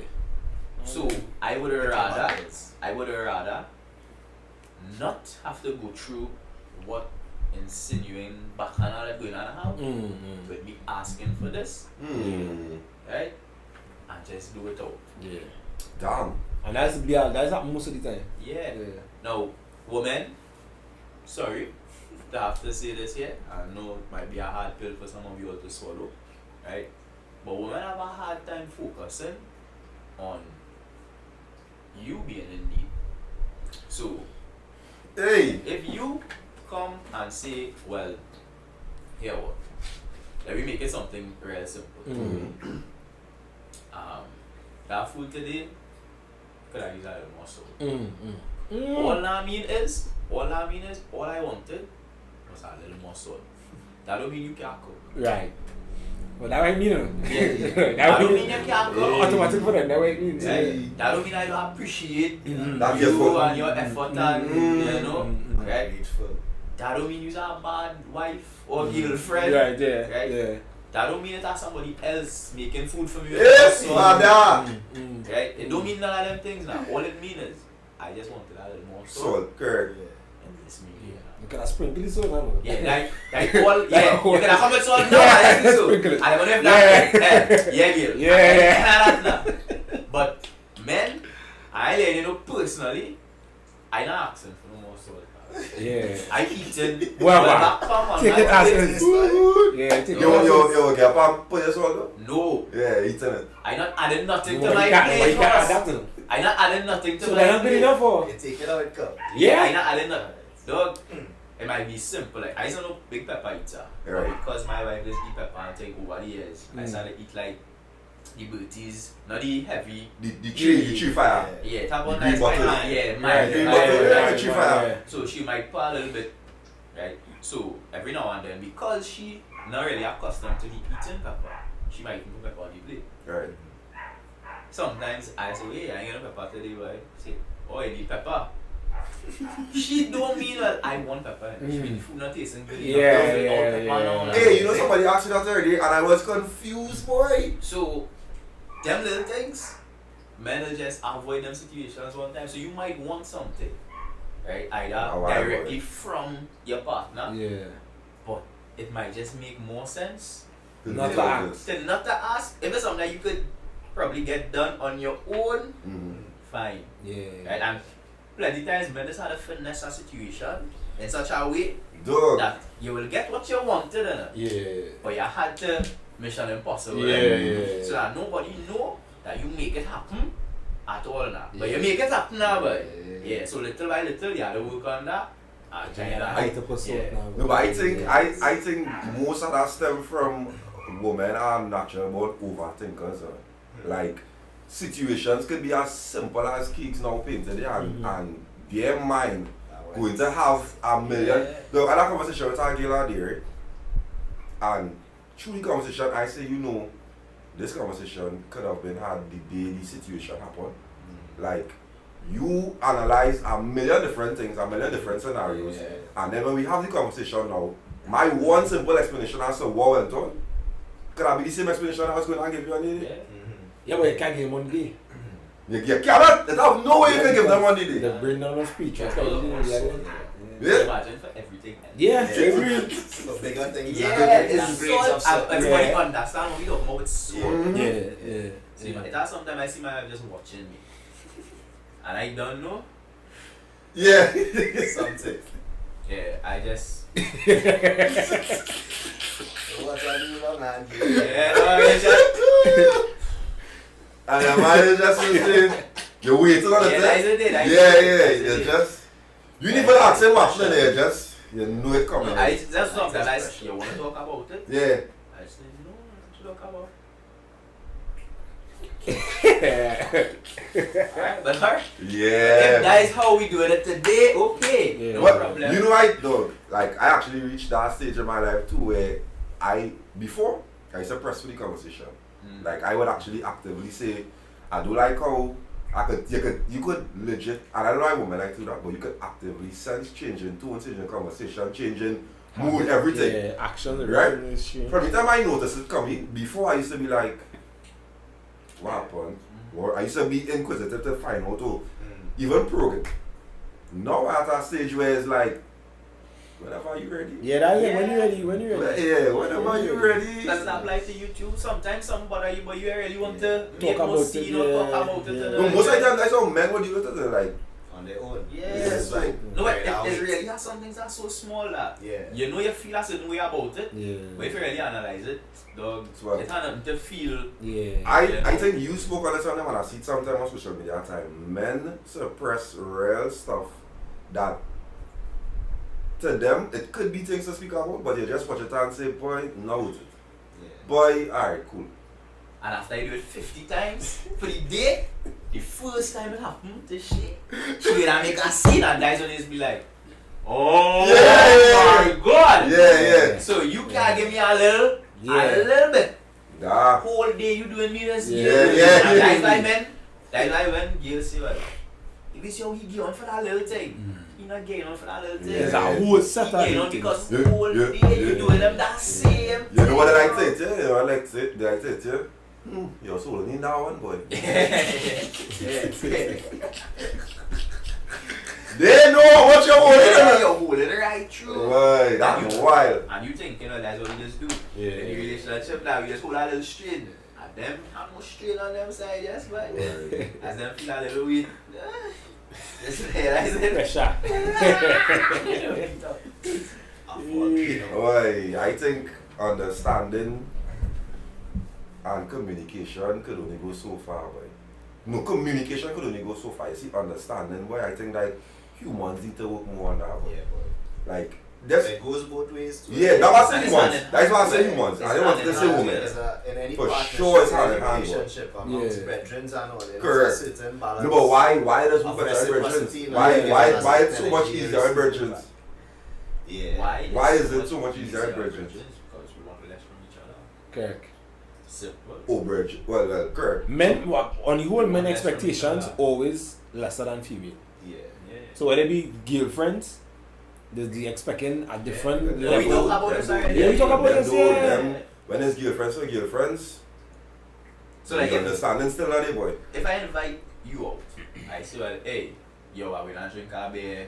So I would rather not have to go through what insinuating bacchanal is going on now with me asking for this, right? And just do it out. Yeah. Damn. And that's most of the time. Yeah. Now, women, sorry to have to say this here. I know it might be a hard pill for some of you all to swallow, right? But women have a hard time focusing on you being in need. So, Hey. if you come and say, well, here what? Let me make it something real simple. That food today could I use a little more salt. All I mean is, all I wanted was a little more salt. That don't mean you can't cook. Right. Well, that what I mean, no? That don't mean you can't go. Automatic for them, that what it means. Right? That don't mean I don't appreciate That's you your and your effort and, you know, right? Grateful. That don't mean you're a bad wife or girlfriend. Right, yeah. Right? Yeah. That don't mean that somebody else making food for you. Yes, So, madam. right? It don't mean none of them things now. All it means is I just wanted a little more salt Salt, correct. in this meal. You can sprinkle this on, no? Yeah, like all, yeah, you can have how much salt now, I think so. Sprinkle it. And I'm gonna have that, yeah, girl. Yeah. But men, I let you know personally, I not asking for no more salt. Yeah. I eating, Well, that come on, take it man. as it. Yeah, take it You get palm put your salt No, though? Yeah, eating it. I not adding nothing to Why my you can't plate. add boss. that to? I not adding nothing to So my they're not good plate. enough for? You take it out with cup. Yeah, I not adding nothing. Dog, it might be simple. Like I used to know big pepper eater, Right. but because my wife just eat pepper and take over the years, I started eat like the booties, not the heavy. The tree fire. Yeah, tap on The green nice bottle. fine, yeah, Yeah, mine, green yeah, bottle, yeah, yeah, yeah. tree fire. So she might pour a little bit, right? So every now and then, because she not really accustomed to the eating pepper, she might even put pepper on the plate. Right. Sometimes I say, hey, I ain't gonna pepper today, boy. Say, oh, you need pepper. She don't mean that I want pepper. She mean food not tasting good enough. Yeah, without yeah, pepper yeah, and all yeah. that. Hey, you know somebody asked me that already and I was confused, boy. So, them little things, men will just avoid them situations one time. So you might want something, right? Either Oh, I directly would. from your partner, Yeah. but it might just make more sense Not to to ask. to not to ask. If it's something that you could probably get done on your own, fine, Yeah. right? And plenty times men just had to finesse a situation in such a way Dog. that you will get what you wanted, innit? Yeah. But you had to mission impossible, Yeah, right? yeah. So that nobody know that you make it happen at all now. But you make it happen now, but yeah. So little by little, you have to work on that. And try that. I to put Yeah. No, but I think most of that stem from women are natural about overthinkers. Like situations could be as simple as Keeks now painted it and their mind going to have a million. Yeah. Look, I had a conversation with our girl there, and through the conversation I say, you know, this conversation could have been had the day the situation happened. Like you analyze a million different things, a million different scenarios, and then when we have the conversation now, my one simple explanation as to what went on could have be the same explanation I was going to give you on the day. Yeah, but you can't give one day. You cannot, there's no way you can give them one day. The bring down a speech. That's what you do. Yeah. Imagine for everything. Yeah, Yeah. every. So bigger things. Yeah, It's it's grades of so everybody Yeah. understand what we talking about with soul. Yeah. See, that's sometimes I see my wife just watching me, and I don't know. Yeah. something. Yeah, I just What I do now, man? yeah, no, I just And the man is just saying, you're waiting on the yeah, thing. that's You it. just, you need to ask him what's in there, just, you know it coming. I that's something I you want to talk about it. Yeah. I said no, to talk about. Alright, but her. If Yeah. that is how we doing it today, okay, Yeah. no But problem. you know what, dog? Like, I actually reached that stage in my life too where before, I used to press for the conversation. Like, I would actually actively say, I do like how you could legit, and I don't know why women like to do that, but you could actively sense changing tone, changing conversation, changing mood, everything. Yeah, action, Right? everything. From the time I noticed it coming, before I used to be like, what happened? Or I used to be inquisitive to find out, even program. Now at a stage where it's like, whenever you ready. Yeah, that's it. Yeah. When you ready. Yeah, whenever you ready. Does that apply to you too? Sometimes some bother you, but you really want to Talk make more about scene it, or yeah, talk about it. yeah. No, most of the time, that's how men would do it. Like, On their own. Yeah, It's so like, no, right it now. really has some things that are so small that you know you feel a certain way about it, Yeah. but if you really analyze it, dog, Well, it had nothing to feel. Yeah. I think you spoke on this on them and I see it sometimes on social media at time. Men suppress real stuff that to them it could be things to speak about, but you just watch it and say, boy, no with it. Boy, alright, cool. And after you do it 50 times for the day, the first time it happened, this shit, she gonna make a scene and guys will just be like, oh Yeah. my god! Yeah. So you can't give me a little bit. Yeah. Whole day you doing millions. Yeah. That's why when girls say, well, if it's your he on for that little thing, he not getting on for that little thing. There's a whole set of He on things. because whole day you doing them that same thing. You know what I like to say, yeah? You know what I like to say, yeah? You're so need that one, boy. They know what you're holding. You're holding it right through. Right, that's wild. And you think, that's what you just do. Yeah. In the relationship now, you just hold a little string. And them have no strain on them side, yes, but as them feel a little weird. Just realize it. Pressure. Boy, I think understanding and communication could only go so far, boy. No, communication could only go so far. You see, understanding, boy, I think like humans need to work more on that, boy. Yeah, boy. Like, that's, It goes both ways too. yeah, that was It's humans. hand in That's why I hand. say humans. I don't want to say women. In any For partnership, sure it's hand in hand, boy. relationship amongst Yeah. brethren and all, there's Correct. a certain balance. No, but why does we Of put our reciprocity, brethren? like, Why it's so energy, much easier in brethren? Yeah. Why is it so much easier in brethren? Because we want less from each other. Correct. Simple. Oh, brethren. Well, correct. Men, on the whole, men Less from expectations each other. always lesser than female. Yeah. So whether it be girlfriends, they expecting a different Yeah. We level. talk about this already. Yeah, we talk about Them this, do, yeah. them, when it's girlfriends for girlfriends, So like the if, understanding still not there, boy. if I invite you out, I say, well, hey, yo, we gonna drink a beer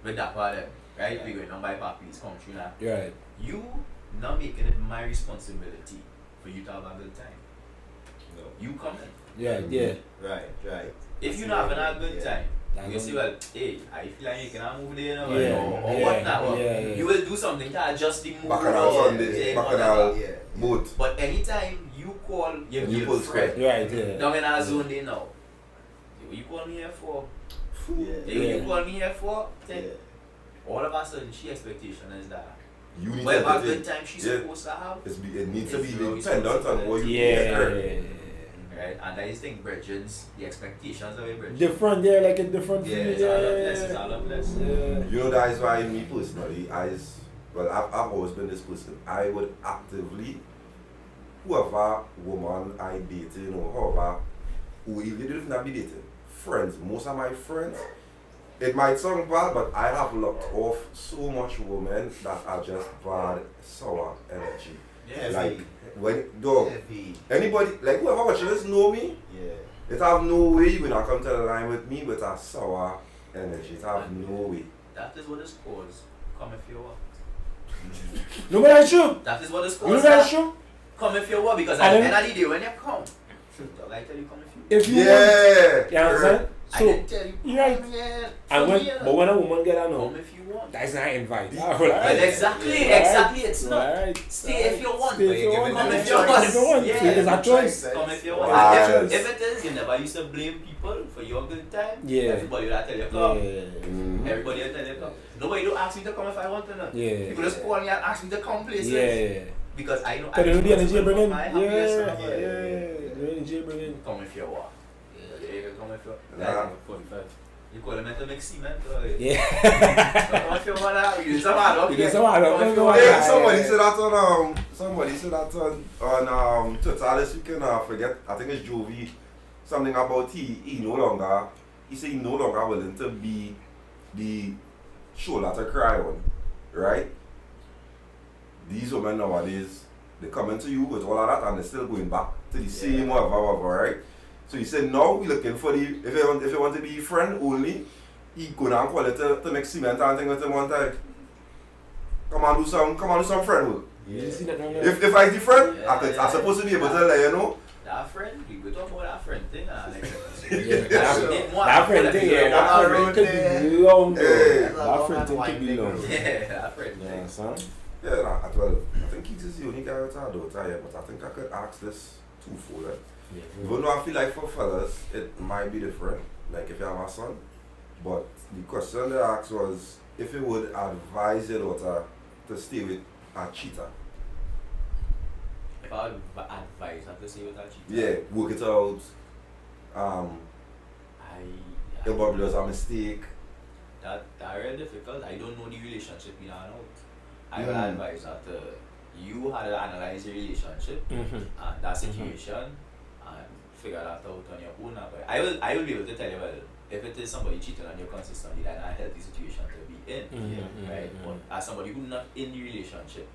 with Dappa them, right? We going to buy pappies, come through now. Right. You not making it my responsibility for you to have a good time. No. You coming. Yeah. Right. If you not having a good Yeah. time, That's you say, well, hey, I feel like you can move there, you know, Yeah, or yeah, what now? yeah. You will do something to adjust the mood. Bacchanal or Sunday, whatever. Bacchanal Yeah. boat. But anytime you call your And you pull girlfriend, Right, yeah. down in our zone they know. What you call me here for? Yeah. You call me here for? Then Yeah. all of a sudden, she expectation is that You need whatever to good time she's Yeah. supposed to have, It needs to be It's your dependent on what you Yeah. right? And I just think brethrens, the expectations of a brethren. Different, yeah, like a different Yeah, feel, it's all of this, it's all of this. Yeah. You know, that is why me personally, I've always been this person. I would actively, whoever woman I dating or whoever, who even if not be dating, friends, most of my friends, it might sound bad, but I have locked off so much women that are just bad, sour energy. Yeah, Like, when, dog, Heavy. anybody, like whoever watching this know me, Yeah. it have no way you gonna come to the line with me with a sour energy. It have no way. that is what it's called. Come if you want. No, but that's true. That is what it's You called. know that's true. Come if you want, because And at the then- end of the day, when you come, dog, I tell you come if you If you want, Yeah. you understand? I So, didn't tell you. you're right. Yeah, and for when, me, but when a woman get a no, come if you want. that's not invite. Well, exactly, it's not. Right. Stay if you want. Stay if you But want. you're Come giving if them you want. If you want. Yeah. So it is a choice. Come if you Wow. want. If it is, you never used to blame people for your good time. Yeah. Everybody will tell you come. Yeah. Everybody will tell you come. Nobody don't ask me to come if I want to know. Yeah. People just call me and ask me to come places. Yeah. Because I know Because you know the energy you bring in. my Yeah. happiness. The energy you bring in. Come if you want. Yeah, you can come if you want. Nah. Like 45. You call them to make cement or Yeah. come if you want. You do some hard work. You do some hard work. Come if you Come want. on. Hey, somebody said that on Twitter this weekend. I forget. I think it's Jovi. Something about he no longer. He said he no longer willing to be the shoulder to cry on, right? These women nowadays, they come into you with all of that and they're still going back to the same whatever, right? So he said now we looking for the if you want to be friend only, he go down call it to make cement and thing with him one time. Come and do some friend work. You see that now? If I the friend, Yeah. I supposed to be able to let you know. That friend, we go talk about that friend thing. Yeah, That friend thing, yeah, that friend could be long. Hey. That friend thing could be long. Yeah, that friend Yeah, thing. son. Yeah, I think Keith is the only guy with our daughter here, but I think I could ask this twofold. Even though I feel like for fellas, it might be different, like if you have a son. But the question they asked was if you would advise your daughter to stay with a cheater. If I would advise her to stay with that cheater, Yeah, work it out. Your probably was a mistake. that really difficult. I don't know the relationship in and out. I would advise her to, you had to analyze your relationship and that situation and figure that out on your own. But I will be able to tell you, well, if it is somebody cheating on you consistently, that's not a healthy situation to be in, right? But as somebody who's not in the relationship,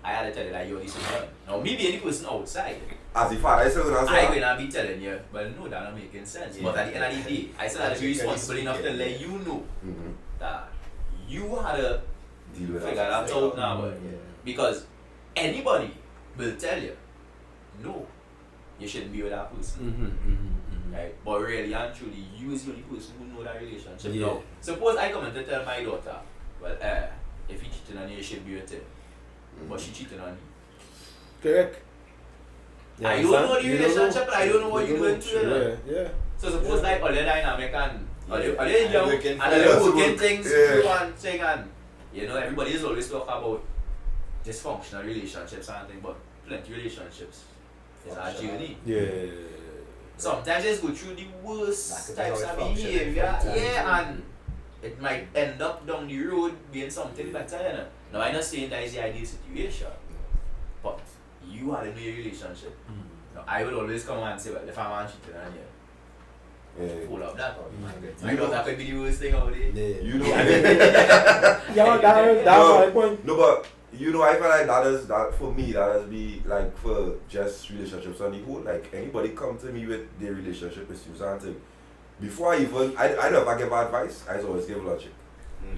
I had to tell you that you're this one. Now, me being the person outside, As if I said, I'm going to be telling you, well, no, that's not making sense. But at the end of the day, I still have to be responsible enough to let you know that you had to deal with figure that out now. But because anybody will tell you, no, you shouldn't be with that person. Right? But really and truly, you is the only person who know that relationship. Now, suppose I come in to tell my daughter, well, if he cheating on you, you should be with him. But she cheating on you. Correct. I don't know the relationship, but I don't know what you're going through. Yeah. So suppose like all the dynamic and all the young and all the working things through and thing and you know everybody is always talking about dysfunctional relationships and things, but plenty relationships is a journey. Yeah. Sometimes just go through the worst types of behavior, and it might end up down the road being something better, you know. Now I'm not saying that is the ideal situation, but you had a new relationship. Now I will always come and say, well, if I'm cheating on you, pull up that. My daughter could be the worst thing out there. You know, that was my point. no, but you know, I feel like that for me, that has be like for just relationships on the whole. Like anybody come to me with their relationship issues and thing, before I never give advice, I always give logic.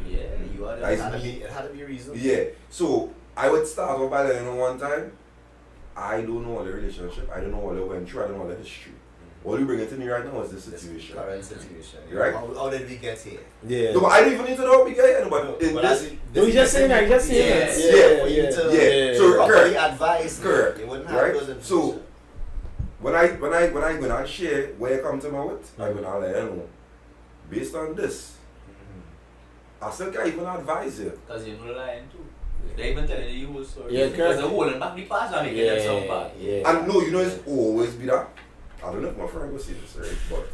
Yeah, you are. It had to be reasonable. Yeah, so I would start off by letting you know one time, I don't know all the relationship, I don't know all the went through, I don't know all the history. All you bring it to me right now is this situation. Current situation. Right? How did we get here? Yeah. No, but I don't even need to know how we get here, but in this. He's just saying that, Yeah. Yeah. For you to Yeah. So properly correct. advise. Correct. You wouldn't have Right? those So when I gonna share where you come to me with, I'm gonna let you know. Based on this, I still can't even advise you. Because you're not lying too. They even telling you the whole story. Yeah, Because correct. they're holding back the past and making them sound bad. And no, you know it's always be that. I don't know if my friend will say this, right? But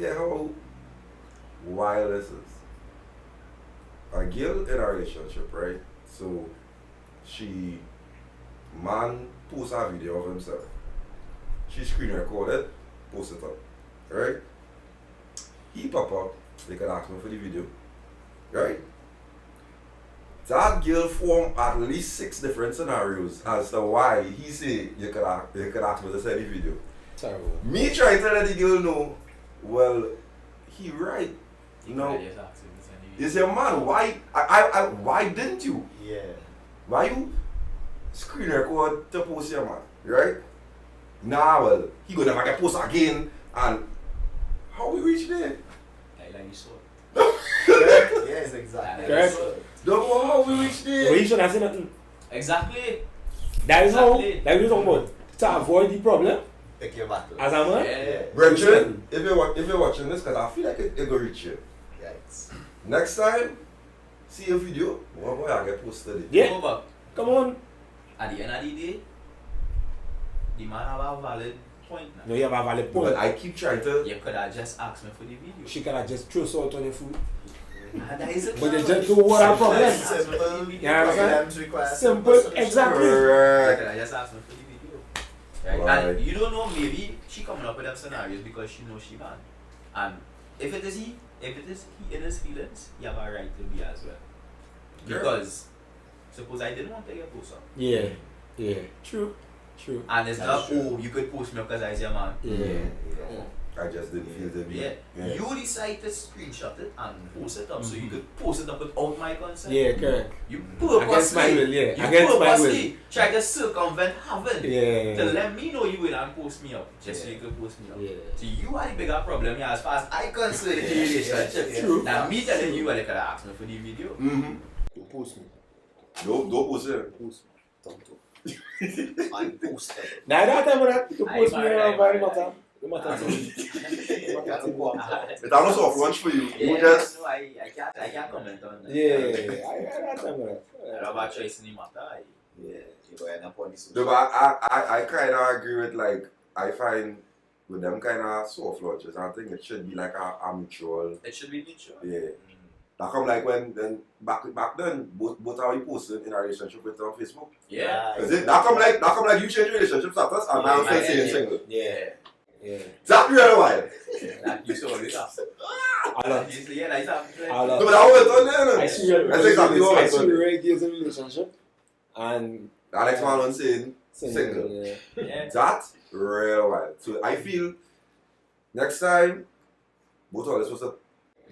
how wild this is. A girl in a relationship, right? So man posts a video of himself. She screen recorded, post it up. Right? He pop up, they can ask me for the video. Right? That girl form at least 6 different scenarios as to why he say you could ask me to send the video. Terrible. Me trying to let the girl know, well, he right. You know, you say, man, why didn't you? Yeah. Why you screen record to post your man, right? Nah, well, he gonna never get post again, and how we reach there? Like you saw. Yes, exactly. Correct. Don't know how we reach there. Well, you shouldn't have said nothing. Exactly. That is how, Exactly. like we're talking about, to avoid the problem, Pick your battle. as a man. Yeah. Brethren, if you're watching this, because I feel like it go reach you. Yikes. Next time, see a video, what boy I get posted it. Yeah. No, but Come on. at the end of the day, the man have a valid point now. No, you have a valid point. But I keep trying to. You could have just asked me for the video. She could have just throw salt on your food. And that is a But they just do what our problem. Simple. Yeah, Problems require Simple, solution. exactly. You Correct. could have just asked me for the video. Right? Right. And you don't know, maybe she coming up with them scenarios because she knows she man. And if it is he in his feelings, you have a right to be as well. Because suppose I didn't want to get post up. Yeah. True. And it's That's not, true. oh, you could post me up because I was your man. Yeah. Oh. I just didn't feel the Yeah. Yeah. You decide to screenshot it and post it up so you could post it up without my consent. Yeah, correct. You Against my will, yeah. You Against my will. purposely try to circumvent heaven to Yeah. let me know you will and post me up. Just so you could post me up. Yeah. So you are the bigger problem here as far as I concerned in the relationship. Yeah. True. Now me telling you what they could have asked me for the video. Mm-hmm. You post me. Don't post it. Post me. Don't do. Unposted. Nah, that time when I to post me married, around I by matter. The matter to me. That's a walk. It's not soft lunch for you. Yeah, You just. no, I can't comment on that. Yeah, I that time when I have a choice in the matter. Yeah, you go ahead and put this. No, but I kind of agree with, like, I find with them kind of soft launches, I think it should be like a mutual. It should be mutual. Yeah. That come like when then back then both are we posted in a relationship with on Facebook. Yeah. Is it that come like you change relationship status and I'm still saying single. Yeah. That real wild. That you saw it up. I love Yeah, like that. No, but that was on there. I see real That's exactly what I told you. Ray in relationship and The next one was saying single. Yeah. That real wild. So I feel next time both of us was a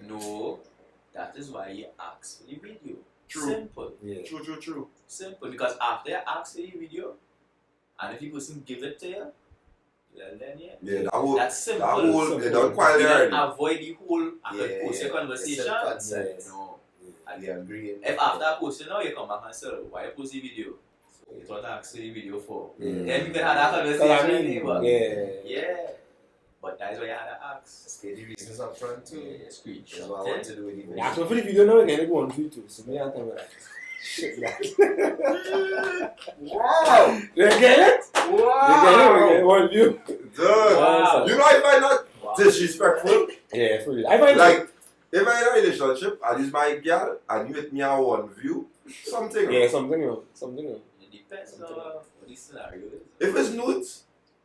No, that is why you ask for the video. True. Simple. Yeah. true. Simple. Because after you ask for the video, and if you person give it to you, well then yeah. Yeah, that whole That's simple. that whole they done quite You already. don't avoid the whole after post your It's conversation. a consent. No. And they agree. If after posting now you come back and say, why you post the video? So you thought I asked for the video for. Then you can have that conversation. But yeah. But that's why you had to ask. State the reasons up front too. That's Screenshot. what I want to do with the Yeah, so for the video now again, it go on view too. So me and them like, shit that. Wow! You get it? You get it? One view. Dude, Wow. you know I find that Wow. disrespectful. Yeah, for real. I find Like, if I'm in a relationship and it's my girl and you hit me on one view, something. yeah, something wrong. It depends on what the scenario is. If it's nudes,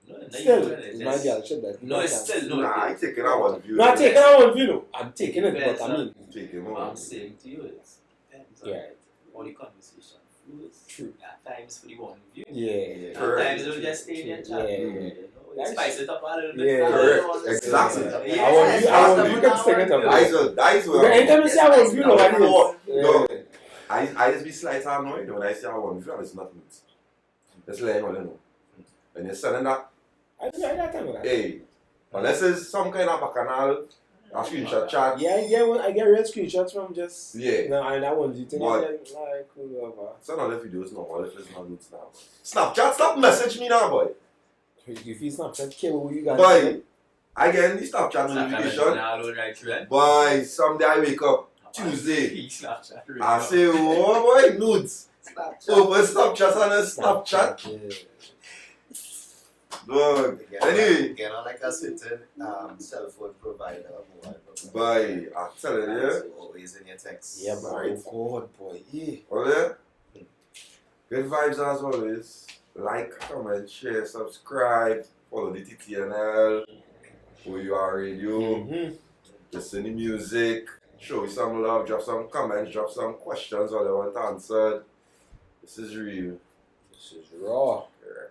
No, no, Still, you it's don't. my girl, shit that. No, it's still no. nah, I taking that one view. No, I'm taking that one view, no. I'm taking it, but I mean, Taking What one. I'm saying to you is depends on Yeah. how the conversation flows. True. At times for the one view. yeah. Correct. At times it'll just stay in your chat. Yeah. You know, That's- spice it up a little bit. Yeah. Correct. Exactly. Yeah. I want you to stick it up. That is what Anytime you say I want view, no, I No, do. no. I just be slightly annoyed when I say I want view and it's not nudes. Just let you know. When you're sending that, I do that time with that. hey, unless it's some kind of bacchanal, a screenshot chat. Yeah, I get real screenshots from just. Yeah. No, and I want you to What? like, cool, whatever. Send all the videos now, all if it's not nudes now. Snapchat, stop message me now, boy. If you Snapchat, care what you guys Boy, I get in the Snapchat Snapchat notification. now, don't write through it. Boy, someday I wake up, Tuesday, Snapchat. I say, oh boy, nudes. Open Snapchat and a Snapchat. Yeah. Dog. Anyway, Get on like a certain cell phone provider, mobile provider. boy, I'm telling you. So always in your text. Yeah, bro. Right. God, boy. Yeah. Oh yeah? Good vibes as always. Like, comment, share, subscribe, follow the TTNL, who you are radio, Mm-hmm. listen to music, show you some love, drop some comments, drop some questions all you want answered. This is real. This is raw. Yeah.